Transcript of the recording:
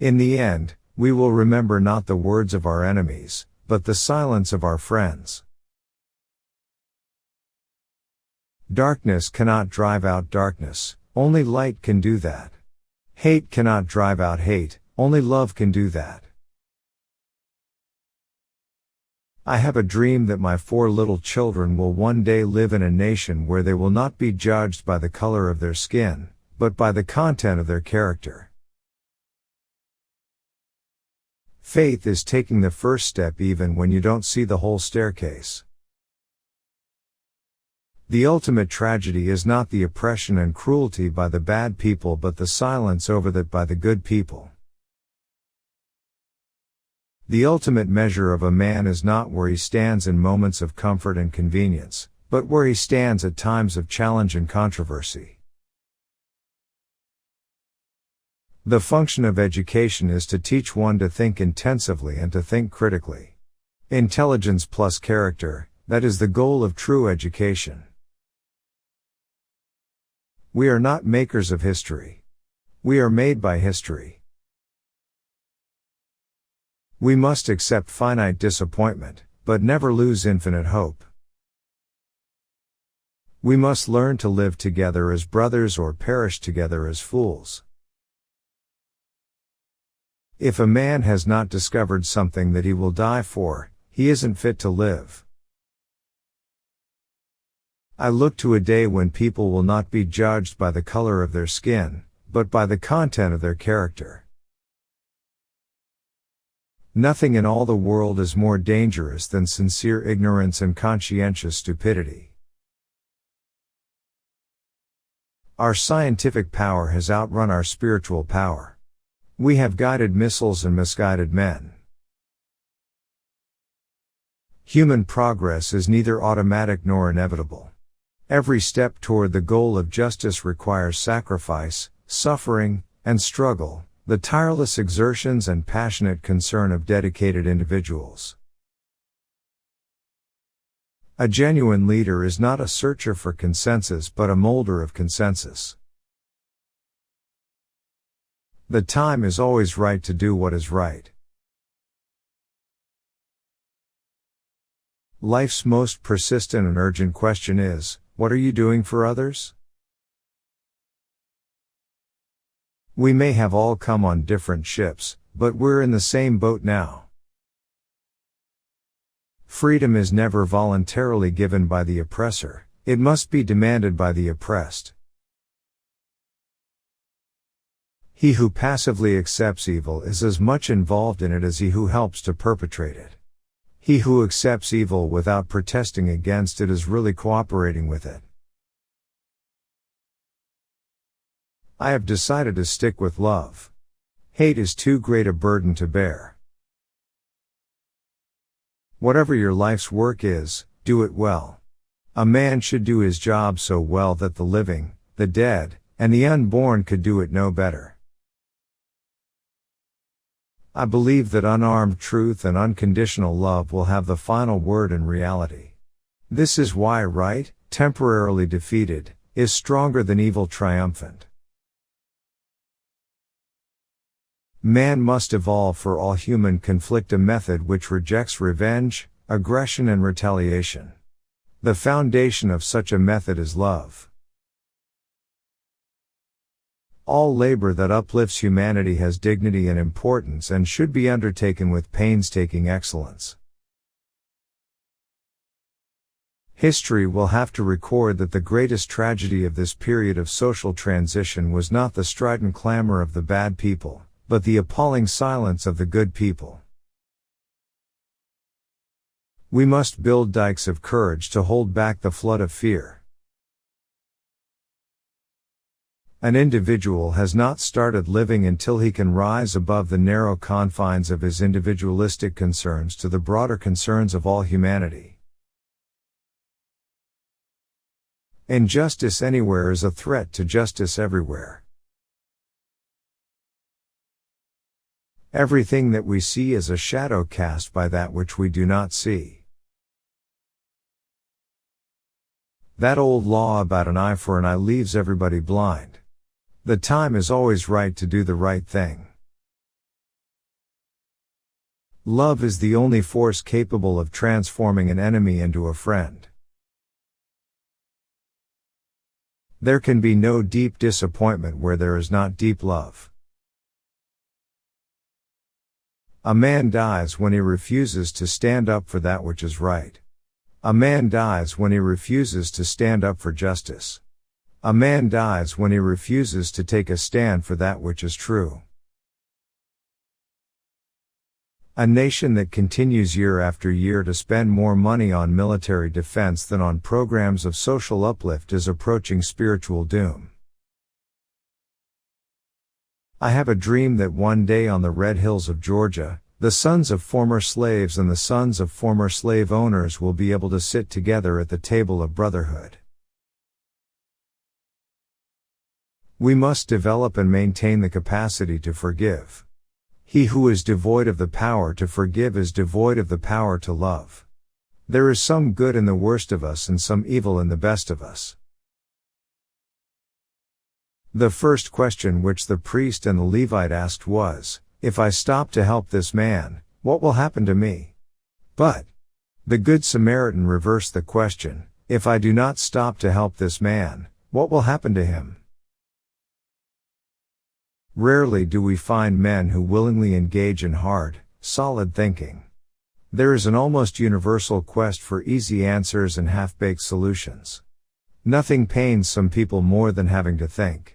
In the end, we will remember not the words of our enemies, but the silence of our friends. Darkness cannot drive out darkness, only light can do that. Hate cannot drive out hate, only love can do that. I have a dream that my 4 little children will one day live in a nation where they will not be judged by the color of their skin, but by the content of their character. Faith is taking the first step even when you don't see the whole staircase. The ultimate tragedy is not the oppression and cruelty by the bad people but the silence over that by the good people. The ultimate measure of a man is not where he stands in moments of comfort and convenience, but where he stands at times of challenge and controversy. The function of education is to teach one to think intensively and to think critically. Intelligence plus character, that is the goal of true education. We are not makers of history. We are made by history. We must accept finite disappointment, but never lose infinite hope. We must learn to live together as brothers or perish together as fools. If a man has not discovered something that he will die for, he isn't fit to live. I look to a day when people will not be judged by the color of their skin, but by the content of their character. Nothing in all the world is more dangerous than sincere ignorance and conscientious stupidity. Our scientific power has outrun our spiritual power. We have guided missiles and misguided men. Human progress is neither automatic nor inevitable. Every step toward the goal of justice requires sacrifice, suffering, and struggle, the tireless exertions and passionate concern of dedicated individuals. A genuine leader is not a searcher for consensus but a molder of consensus. The time is always right to do what is right. Life's most persistent and urgent question is, what are you doing for others? We may have all come on different ships, but we're in the same boat now. Freedom is never voluntarily given by the oppressor, it must be demanded by the oppressed. He who passively accepts evil is as much involved in it as he who helps to perpetrate it. He who accepts evil without protesting against it is really cooperating with it. I have decided to stick with love. Hate is too great a burden to bear. Whatever your life's work is, do it well. A man should do his job so well that the living, the dead, and the unborn could do it no better. I believe that unarmed truth and unconditional love will have the final word in reality. This is why right, temporarily defeated, is stronger than evil triumphant. Man must evolve for all human conflict a method which rejects revenge, aggression and retaliation. The foundation of such a method is love. All labor that uplifts humanity has dignity and importance and should be undertaken with painstaking excellence. History will have to record that the greatest tragedy of this period of social transition was not the strident clamor of the bad people, but the appalling silence of the good people. We must build dikes of courage to hold back the flood of fear. An individual has not started living until he can rise above the narrow confines of his individualistic concerns to the broader concerns of all humanity. Injustice anywhere is a threat to justice everywhere. Everything that we see is a shadow cast by that which we do not see. That old law about an eye for an eye leaves everybody blind. The time is always right to do the right thing. Love is the only force capable of transforming an enemy into a friend. There can be no deep disappointment where there is not deep love. A man dies when he refuses to stand up for that which is right. A man dies when he refuses to stand up for justice. A man dies when he refuses to take a stand for that which is true. A nation that continues year after year to spend more money on military defense than on programs of social uplift is approaching spiritual doom. I have a dream that one day on the red hills of Georgia, the sons of former slaves and the sons of former slave owners will be able to sit together at the table of brotherhood. We must develop and maintain the capacity to forgive. He who is devoid of the power to forgive is devoid of the power to love. There is some good in the worst of us and some evil in the best of us. The first question which the priest and the Levite asked was, "If I stop to help this man, what will happen to me?" But the Good Samaritan reversed the question, "If I do not stop to help this man, what will happen to him?" Rarely do we find men who willingly engage in hard, solid thinking. There is an almost universal quest for easy answers and half-baked solutions. Nothing pains some people more than having to think.